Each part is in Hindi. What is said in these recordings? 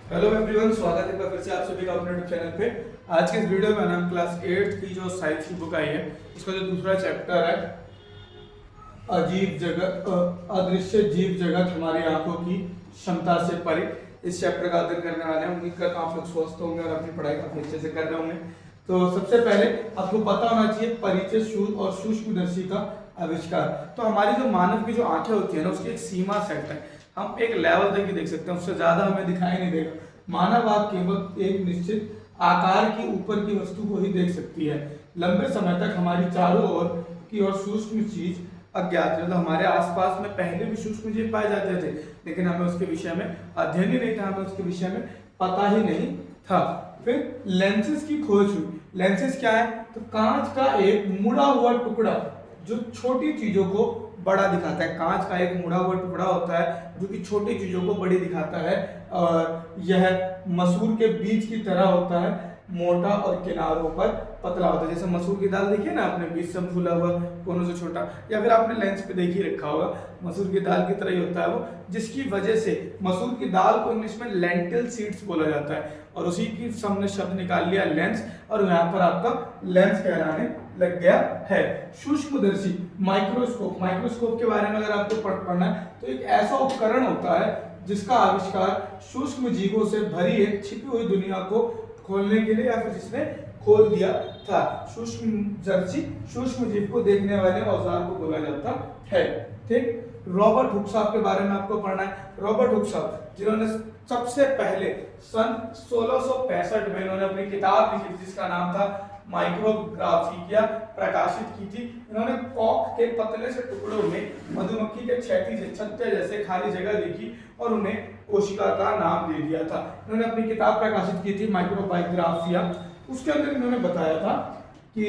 हेलो एवरीवन, स्वागत है एक बार फिर से आप सभी का अपने यूट्यूब चैनल पे। आज के इस वीडियो में हम क्लास 8 की जो साइंस की बुक आई है उसका जो दूसरा चैप्टर है अजीब जगत अदृश्य जीव जगत हमारी आंखों की क्षमता से परे, इस चैप्टर का अध्ययन करने वाले हैं। उम्मीद करता हूँ आप लोग स्वस्थ होंगे और अपनी पढ़ाई काफी अच्छे से कर रहे होंगे। तो सबसे पहले आपको पता होना चाहिए परिचय सूक्ष्म और सूक्ष्मदर्शी का आविष्कार। तो हमारी जो मानव की जो आंखें होती है ना, उसकी एक सीमा सेट है। हम एक लेवल तक ही देख सकते हैं, उससे ज्यादा हमें दिखाई नहीं देगा। मानव आंख केवल एक निश्चित आकार की ऊपर की वस्तु को ही देख सकती है। लंबे समय तक हमारी चारों ओर सूक्ष्म चीज अज्ञात है। मतलब हमारे आसपास में पहले भी सूक्ष्म जीव पाए जाते थे, लेकिन हमें उसके विषय में अध्ययन ही नहीं था, हमें उसके विषय में पता ही नहीं था। फिर लेंसेज की खोज हुई। लेंसेज क्या है? तो कांच का एक मुड़ा हुआ टुकड़ा जो छोटी चीजों को बड़ा दिखाता है। कांच का एक मुड़ा हुआ टुकड़ा होता है जो कि छोटी चीजों को बड़ी दिखाता है, और यह मसूर के बीज की तरह होता है, मोटा और किनारों पर पतला होता है। जैसे मसूर की दाल देखिए ना आपने, बीज से फूला हुआ, कोनों से छोटा, या फिर आपने लेंस पे देख ही रखा होगा, मसूर की दाल की तरह ही होता है वो, जिसकी वजह से मसूर की दाल को इंग्लिश में लेंटिल सीड्स बोला जाता है। और उसी की हमने शब्द निकाल लिया लेंस, और यहाँ पर आपका लेंस कहलाने लग गया है। सूक्ष्मदर्शी माइक्रोस्कोप। माइक्रोस्कोप के बारे में अगर आपको पढ़ना है तो एक ऐसा उपकरण होता है जिसका आविष्कार सूक्ष्म जीवों से भरी एक छिपी हुई दुनिया को खोलने के लिए, या फिर जिसने खोल दिया था। सूक्ष्मदर्शी सूक्ष्म जीव को देखने वाले औजार को बोला जाता है। ठीक। रॉबर्ट हुक साहब के बारे में आपको पढ़ना है। रॉबर्ट हुक साहब, जिन्होंने सबसे पहले सन 1665 में इन्होंने अपनी किताब लिखी थी जिसका नाम था माइक्रोग्राफिया, प्रकाशित की थी। इन्होंने कॉक के पतले से टुकड़ों में मधुमक्खी के छत्ते जैसे खाली जगह देखी और उन्हें कोशिका का नाम दे दिया था। इन्होंने अपनी किताब प्रकाशित की थी माइक्रोबायोग्राफिया। उसके अंदर इन्होंने बताया था कि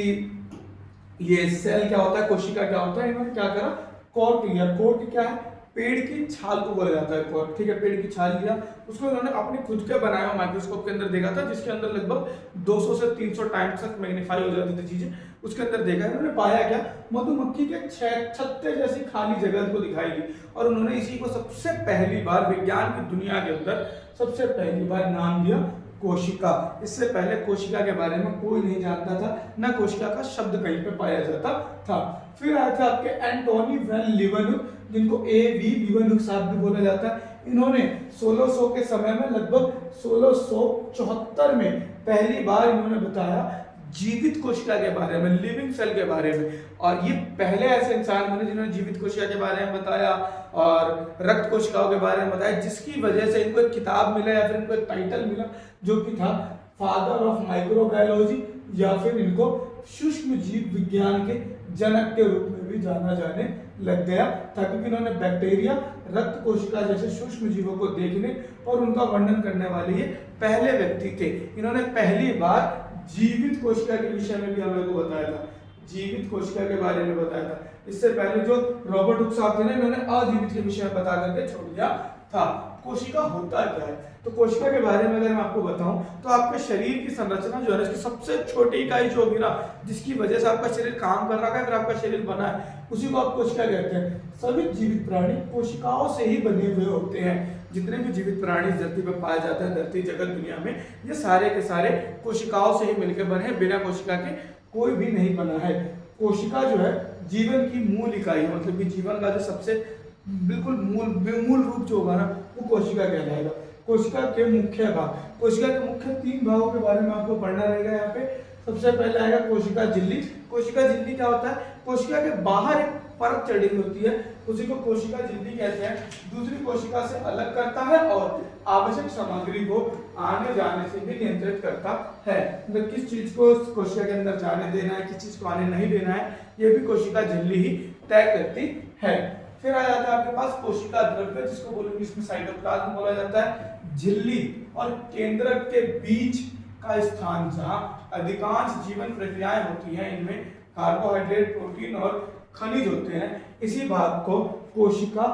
ये सेल क्या होता है, कोशिका क्या होता है। इन्होंने क्या करा, कोर्ट लिया। कोर्ट क्या है? पेड़ की छाल को बोला जाता है कोर्ट। ठीक है, पेड़ की छाल लिया, उसको इन्होंने अपने खुद के बनाया हुआ माइक्रोस्कोप के अंदर देखा था, जिसके अंदर लगभग 200 से 300 टाइम्स तक मैग्नीफाई हो जाती थी चीजें। उसके अंदर देखा, इन्होंने पाया क्या, मधुमक्खी के छत्ते जैसी खाली जगह को दिखाई दी। और उन्होंने इसी को सबसे पहली बार विज्ञान की दुनिया के अंदर सबसे पहली बार नाम दिया कोशिका। इससे पहले कोशिका के बारे में कोई नहीं जानता था, न कोशिका का शब्द कहीं पे पाया जाता था। फिर आए थे आपके एंटोनी वैन लीवनहुक, जिनको A.V. लीवनहुक साहब भी बोला जाता है। इन्होंने 1600 के समय में, लगभग 1674 में पहली बार इन्होंने बताया जीवित कोशिका के बारे में, लिविंग सेल के बारे में। और ये पहले ऐसे इंसान बने जिन्होंने जीवित कोशिका के बारे में बताया और रक्त कोशिकाओं के बारे में बताया, जिसकी वजह से इनको एक किताब मिला या फिर इनको एक टाइटल मिला जो कि था फादर ऑफ माइक्रोबायोलॉजी, या फिर इनको सूक्ष्म जीव विज्ञान के जनक के रूप में भी जाना जाने लग गया था, क्योंकि इन्होंने बैक्टीरिया, रक्त कोशिका जैसे सूक्ष्म जीवों को देखने और उनका वर्णन करने वाले ये पहले व्यक्ति थे। इन्होंने पहली बार जीवित कोशिका के विषय में भी हम लोग को बताया था, जीवित कोशिका के बारे में बताया था। इससे पहले जो रॉबर्ट हुक साहब थे ना, इन्होंने अजीवित के विषय में बता करके छोड़ दिया था। कोशिका होता क्या है? तो कोशिका के बारे में अगर मैं आपको बताऊं तो आपके शरीर की संरचना जो है, इसकी सबसे छोटी इकाई जो होगी ना, जिसकी वजह से आपका शरीर काम कर रहा है, फिर आपका शरीर बना है, उसी को आप कोशिका कहते हैं। सभी जीवित प्राणी कोशिकाओं से ही बने हुए होते हैं। जितने भी जीवित प्राणी धरती पर पाए जाते हैं, धरती जगत दुनिया में, ये सारे के सारे कोशिकाओं से ही मिलकर बने हैं। बिना कोशिका के कोई भी नहीं बना है। कोशिका जो है जीवन की मूल इकाई है, मतलब कि जीवन का जो सबसे बिल्कुल मूल रूप जो होगा ना, वो कोशिका कहलाएगा। कोशिका के मुख्य भाग, कोशिका के मुख्य 3 भागों के बारे में आपको पढ़ना रहेगा। यहाँ पे सबसे पहले आएगा कोशिका झिल्ली। कोशिका झिल्ली क्या होता है? कोशिका के बाहर एक परत चढ़ी होती है, उसी को कोशिका झिल्ली कहते हैं। दूसरी कोशिका से अलग करता है और आवश्यक सामग्री को आने जाने से भी नियंत्रित करता है। मतलब किस चीज को कोशिका के अंदर जाने देना है, किस चीज को आने नहीं देना है, ये भी कोशिका झिल्ली ही तय करती है। फिर आ जाता है आपके पास कोशिका द्रव्य, जिसको बोलेंगे इसमें साइटोप्लाज्म बोला जाता है। झिल्ली और केंद्रक के बीच का स्थान जहां अधिकांश जीवन प्रक्रियाएं होती हैं, इनमें कार्बोहाइड्रेट, प्रोटीन और खनिज होते हैं, इसी भाग को कोशिका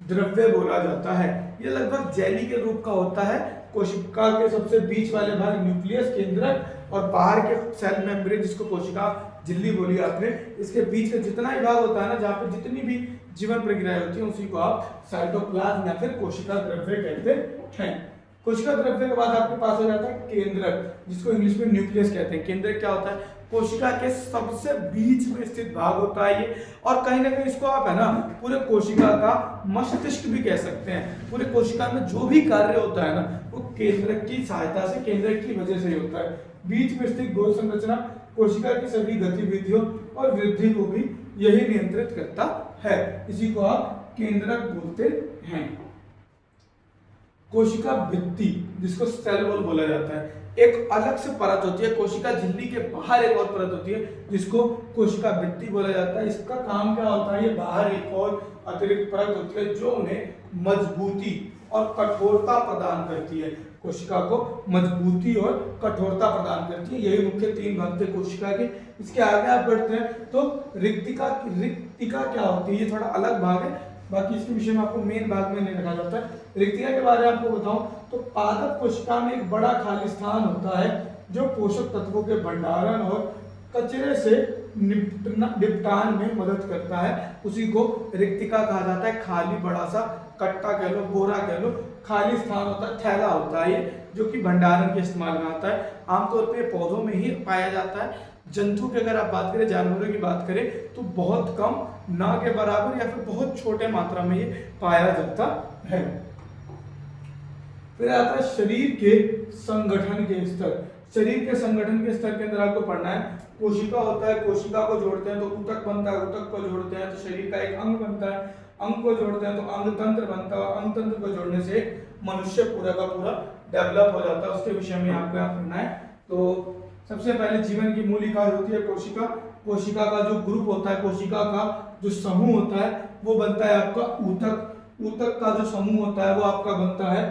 द्रव्य बोला जाता है। ये लगभग जेली के रूप का होता है। कोशिका के सबसे बीच वाले भाग न्यूक्लियस, केंद्रक, और बाहर के सेल मेम्ब्रेन, जिसको कोशिका झिल्ली बोली आपने, इसके बीच का जितना ही भाग होता है ना, जहाँ पे जितनी भी जीवन प्रक्रियाएं होती हैं, उसी को आप साइटोप्लाज्म या फिर कोशिका द्रव्य कहते हैं। कोशिका द्रव्य के बाद आपके पास हो जाता है केंद्रक, जिसको इंग्लिश में न्यूक्लियस कहते हैं। केंद्रक क्या होता है? कोशिका के सबसे बीच में स्थित भाग होता है ये, और कहीं ना कहीं इसको आप है ना पूरे कोशिका का मस्तिष्क भी कह सकते हैं। पूरे कोशिका में जो भी कार्य होता है ना वो केंद्रक की सहायता से, केंद्रक की वजह से ही होता है। बीच में स्थित गोल संरचना कोशिका की सभी गतिविधियों और वृद्धि को भी यही नियंत्रित करता है। इसी को आप केंद्रक बोलते हैं। कोशिका भित्ति, जिसको सेल वॉल बोला जाता है, एक अलग से परत होती है। कोशिका झिल्ली के बाहर एक और परत होती है जिसको कोशिका भित्ति बोला जाता है। इसका काम क्या होता है? ये बाहर एक और अतिरिक्त परत होती है जो उन्हें मजबूती और कठोरता प्रदान करती है। कोशिका को मजबूती और कठोरता प्रदान करती है। यही मुख्य तीन भाग थे कोशिका के। इसके आगे आप बढ़ते हैं तो रिक्तिका क्या होती है? ये थोड़ा अलग भाग है, बाकी इसके विषय में आपको मेन भाग में नहीं रखा जाता है। रिक्तिका के बारे में आपको बताऊं तो पादप कोशिका में एक बड़ा खाली स्थान होता है जो पोषक तत्वों के भंडारण और कचरे से निपटान में मदद करता है। उसी को रिक्तिका कहा जाता है। खाली बड़ा सा कट्टा कह लो, बोरा कह लो, खाली स्थान होता है, थैला होता है ये, जो कि भंडारण के इस्तेमाल में आता है। आमतौर पर पौधों में ही पाया जाता है। जंतु की अगर आप बात करें, जानवरों की बात करें तो बहुत कम, ना के बराबर या फिर बहुत छोटे मात्रा में ये पाया जाता है। फिर आता है शरीर के संगठन के स्तर। शरीर के संगठन के स्तर के अंदर आपको पढ़ना है कोशिका होता है, कोशिका को जोड़ते हैं तो ऊतक बनता है, ऊतक को जोड़ते हैं तो शरीर का एक अंग बनता है, अंग को जोड़ते हैं तो अंग तंत्र बनता है, अंग तंत्र को जोड़ने से मनुष्य पूरा का पूरा डेवलप हो जाता है। उसके विषय में आपको यहाँ पढ़ना है। तो सबसे पहले जीवन की मूल इकाई होती है कोशिका। कोशिका का जो ग्रुप होता है, कोशिका का जो समूह होता है वो बनता है आपका ऊतक। ऊतक का जो समूह होता है वो आपका बनता है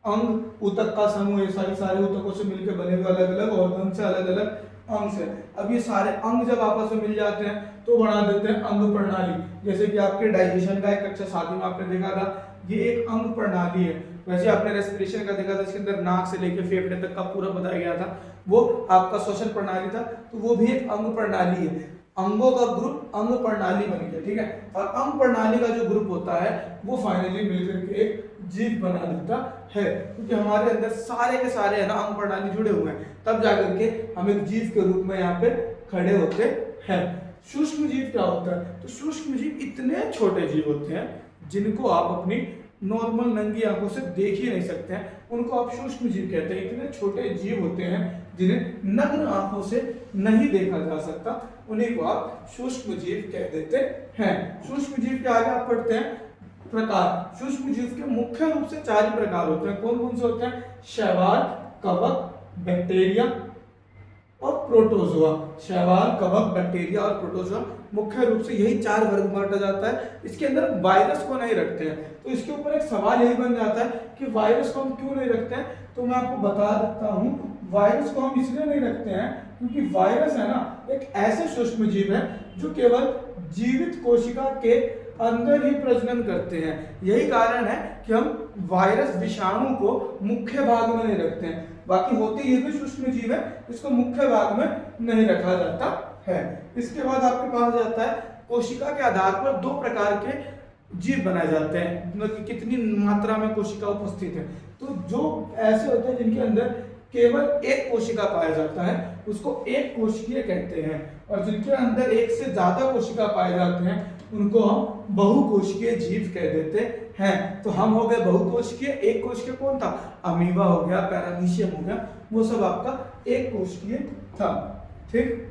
अंग। ऊतक का समूह ये सारे ऊतकों से मिलकर बने हुए अलग अलग ऑर्गन से, अलग अलग अंग से। अब ये सारे अंग जब आपस में मिल जाते हैं तो बना देते हैं अंग प्रणाली। जैसे कि आपके डाइजेशन का एक कक्षा 7वीं में आपने देखा था, ये एक अंग प्रणाली है। वैसे आपने रेस्पिरेशन का देखा था, इसके अंदर नाक से लेकर फेफड़े तक का पूरा बताया गया था, वो आपका श्वसन प्रणाली था, तो वो भी एक अंग प्रणाली है। अंगों का ग्रुप अंग प्रणाली बन गया, ठीक है। और अंग प्रणाली का जो ग्रुप होता है वो फाइनली मिलकर के एक जीव बना देता है, क्योंकि हमारे अंदर सारे के सारे है ना अंग प्रणाली जुड़े हुए हैं, तब जाकर के हम एक जीव के रूप में यहाँ पे खड़े होते हैं। सूक्ष्म जीव क्या होता है? तो सूक्ष्म जीव इतने छोटे जीव होते हैं जिनको आप अपनी नॉर्मल नंगी आंखों से देख ही नहीं सकते हैं, उनको आप सूक्ष्म जीव कहते हैं। इतने छोटे जीव होते हैं जिन्हें नग्न आंखों से नहीं देखा जा सकता, उन्हीं को आप सूक्ष्म जीव कह देते हैं। सूक्ष्म जीव के आगे आप पढ़ते हैं प्रकार। सूक्ष्म जीव के मुख्य रूप से 4 ही प्रकार होते हैं। कौन कौन से होते हैं? शैवाल, कवक, बैक्टीरिया और प्रोटोजोआ। शैवाल, कवक, बैक्टीरिया और प्रोटोजोआ, मुख्य रूप से यही 4 वर्ग में बांटा जाता है। इसके अंदर वायरस को नहीं रखते हैं। तो इसके ऊपर एक सवाल यही बन जाता है कि वायरस को हम क्यों नहीं रखते हैं? तो मैं आपको बता देता हूँ। वायरस को हम इसलिए नहीं रखते हैं क्योंकि वायरस है ना एक ऐसे सूक्ष्म जीव है जो केवल जीवित कोशिका के अंदर ही प्रजनन करते हैं। यही कारण है कि हम वायरस, विषाणु को मुख्य भाग में नहीं रखते हैं। बाकी होते ये भी सूक्ष्म जीव है, इसको मुख्य भाग में नहीं रखा जाता है। इसके बाद आपके पास जाता है कोशिका के आधार पर 2 प्रकार के जीव बनाए जाते हैं, मतलब कि कितनी मात्रा में कोशिका उपस्थित है। तो जो ऐसे होते हैं जिनके अंदर केवल एक कोशिका पाया जाता है उसको एक कोशिकीय कहते हैं, और जिनके अंदर एक से ज्यादा कोशिका पाए जाते हैं उनको हम बहुकोशिकीय जीव कह देते हैं। तो हम हो गए बहुकोशिकीय। एक कोशिकीय कौन था? अमीबा हो गया, पैरामीशियम हो गया, वो सब आपका एक कोशिकीय था, ठीक।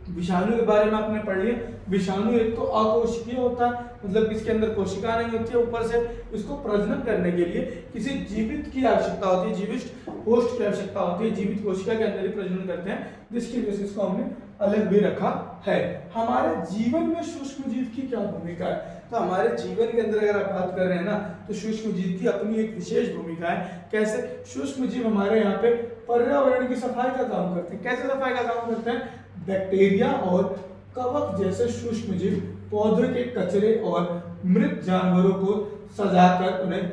विषाणु के बारे में आपने पढ़ लिया। विषाणु एक तो अकोशिकीय होता है, मतलब इसके अंदर कोशिका नहीं होती है, ऊपर से इसको प्रजनन करने के लिए किसी जीवित की आवश्यकता होती है, जीवित होस्ट की आवश्यकता होती है, जीवित कोशिका के अंदर ही प्रजनन करते हैं, जिसकी वजह से इसको हमने अलग भी रखा है। हमारे जीवन में सूक्ष्म जीव की क्या भूमिका है? तो हमारे जीवन के अंदर अगर आप बात कर रहे हैं ना तो सूक्ष्म जीव की अपनी एक विशेष भूमिका है। कैसे? सूक्ष्म जीव हमारे यहाँ पे पर्यावरण की सफाई का काम करते हैं। कैसे सफाई का काम करते हैं? बैक्टीरिया और कवक जैसे सूक्ष्म जीव पौधे के कचरे और मृत जानवरों को सजाकर उन्हें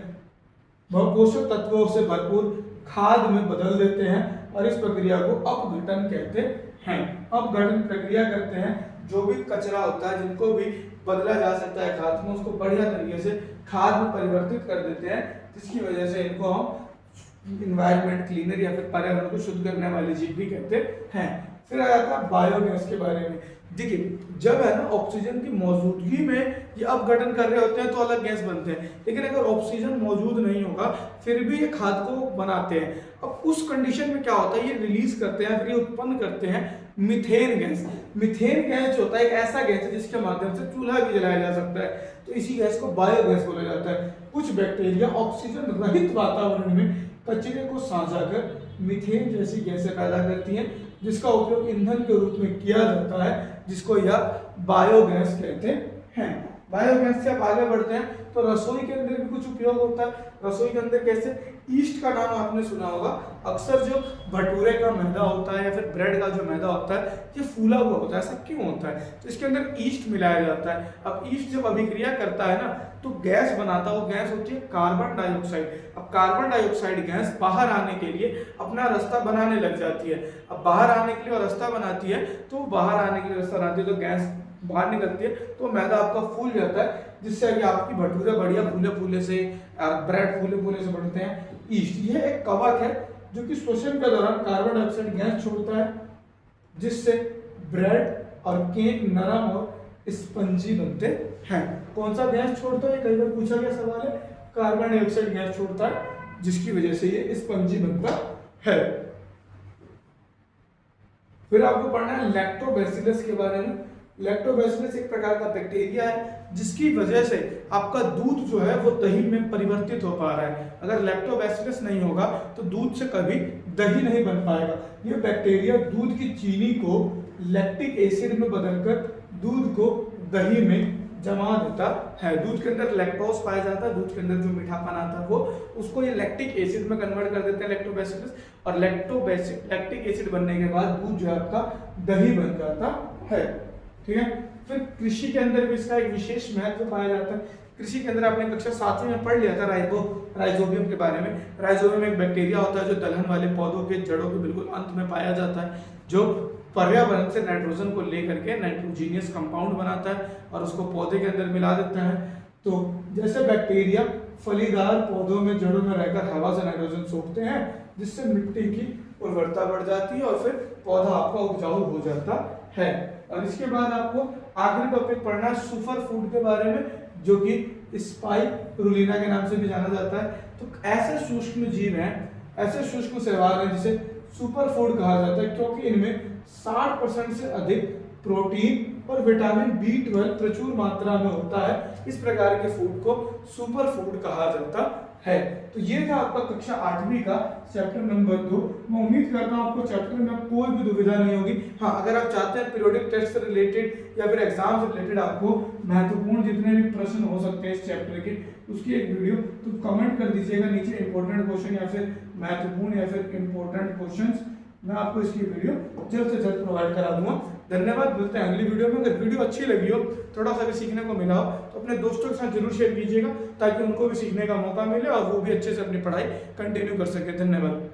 पोषक तत्वों से भरपूर खाद में बदल देते हैं, और इस प्रक्रिया को अपघटन कहते हैं। अपघटन प्रक्रिया करते हैं, जो भी कचरा होता है जिनको भी बदला जा सकता है खाद में, उसको बढ़िया तरीके से खाद में परिवर्तित कर देते हैं, जिसकी वजह से इनको हम इन्वायरमेंट क्लीनर या फिर पर्यावरण को शुद्ध करने वाले जीव भी कहते हैं। फिर आ जाता है बायोगैस के बारे में। देखिए, जब है ना ऑक्सीजन की मौजूदगी में ये अपघटन कर रहे होते हैं तो अलग गैस बनते हैं, लेकिन अगर ऑक्सीजन मौजूद नहीं होगा फिर भी ये खाद को बनाते हैं। अब उस कंडीशन में क्या होता है, ये रिलीज करते हैं, फिर ये उत्पन्न करते हैं मीथेन गैस। मीथेन गैस जो होता है एक ऐसा गैस है जिसके माध्यम से चूल्हा भी जलाया जा सकता है, तो इसी गैस को बायोगैस बोला जाता है। कुछ बैक्टीरिया ऑक्सीजन रहित वातावरण में कचरे को साझा कर मीथेन जैसी गैसें पैदा करती हैं, जिसका उपयोग ईंधन के रूप में किया जाता है, जिसको यह बायोगैस कहते हैं। बायोगैस से आप आगे बढ़ते हैं तो रसोई के अंदर भी कुछ उपयोग होता है। रसोई के अंदर कैसे, ईस्ट का नाम आपने सुना होगा। अक्सर जो भटूरे का मैदा होता है या फिर ब्रेड का जो मैदा होता है ये फूला हुआ होता है। ऐसा क्यों होता है, तो इसके अंदर ईस्ट मिलाया जाता है। अब ईस्ट जब अभिक्रिया करता है ना तो गैस बनाता है, वो गैस होती है कार्बन डाइऑक्साइड। अब कार्बन डाइऑक्साइड गैस बाहर आने के लिए अपना रास्ता बनाने लग जाती है। अब बाहर आने के लिए रास्ता बनाती है, तो बाहर आने के लिए रास्ता बनाती है तो गैस बाहर निकलती है, तो मैदा आपका फूल जाता है, जिससे कि आपकी भटूरे बढ़िया फूले फूले से, ब्रेड फूले फूले से बनते हैं। ईस्ट ये एक कवक है जो कि श्वसन के दौरान कार्बन डाइऑक्साइड गैस छोड़ता है, जिससे ब्रेड और केक नरम और स्पंजी बनते हैं। कौन सा गैस छोड़ता है, कई बार पूछा गया सवाल है। कार्बन डाइऑक्साइड गैस छोड़ता है, जिसकी वजह से ये स्पंजी बनता है। फिर आपको पढ़ना है लैक्टोबैसिलस के बारे में। लैक्टोबैसिलस एक प्रकार का बैक्टीरिया है जिसकी वजह से आपका दूध जो है वो दही में परिवर्तित हो पा रहा है। अगर लैक्टोबैसिलस नहीं होगा तो दूध से कभी दही नहीं बन पाएगा। ये बैक्टीरिया दूध की चीनी को लैक्टिक एसिड में बदलकर दूध को दही में जमा देता है। दूध के अंदर लैक्टोज पाया जाता है, दूध के अंदर जो मीठापन आता है वो उसको ये लैक्टिक एसिड में कन्वर्ट कर देते हैं लैक्टोबैसिलस, और लैक्टिक एसिड बनने के बाद दूध जो है आपका दही बन जाता है। ठीक है। फिर कृषि के अंदर भी इसका एक विशेष महत्व पाया जाता है। कृषि के अंदर आपने कक्षा 7वीं में पढ़ लिया था राइजोबियम के बारे में। राइजोबियम एक बैक्टीरिया होता है जो दलहन वाले पौधों के जड़ों के बिल्कुल अंत में पाया जाता है, जो पर्यावरण से नाइट्रोजन को लेकर के नाइट्रोजीनियस कंपाउंड बनाता है और उसको पौधे के अंदर मिला देता है। तो जैसे बैक्टीरिया फलीदार पौधों में जड़ों में रहकर हवा से नाइट्रोजन सोखते हैं, जिससे मिट्टी की उर्वरता बढ़ जाती है और फिर पौधा आपका उपजाऊ हो जाता है। और इसके बाद आपको आखिरी टॉपिक पढ़ना है सुपर फूड के बारे में, जो कि स्पाइरुलिना के नाम से भी जाना जाता है। तो ऐसे सूक्ष्म जीव हैं, ऐसे सूक्ष्म शैवाल हैं जिसे सुपर फूड कहा जाता है, क्योंकि इनमें 60% से अधिक प्रोटीन और विटामिन B12 प्रचुर मात्रा में होता है। इस प्रकार के फूड को सुपर फूड कहा जाता है। तो ये था आपका कक्षा 8वीं का चैप्टर नंबर 2। मैं उम्मीद करता हूँ आपको चैप्टर में कोई भी दुविधा नहीं होगी। हाँ, अगर आप चाहते हैं पीरियोडिक टेस्ट से रिलेटेड या फिर एग्जाम से रिलेटेड आपको महत्वपूर्ण जितने भी प्रश्न हो सकते हैं इस चैप्टर के, उसकी एक वीडियो तो कमेंट कर दीजिएगा नीचे, इंपॉर्टेंट क्वेश्चन या फिर महत्वपूर्ण या फिर इंपॉर्टेंट क्वेश्चंस, मैं आपको इसकी वीडियो जल्द से जल्द प्रोवाइड करा दूंगा। धन्यवाद, मिलते हैं अगली वीडियो में। अगर वीडियो अच्छी लगी हो, थोड़ा सा भी सीखने को मिला हो, तो अपने दोस्तों के साथ जरूर शेयर कीजिएगा ताकि उनको भी सीखने का मौका मिले और वो भी अच्छे से अपनी पढ़ाई कंटिन्यू कर सके। धन्यवाद।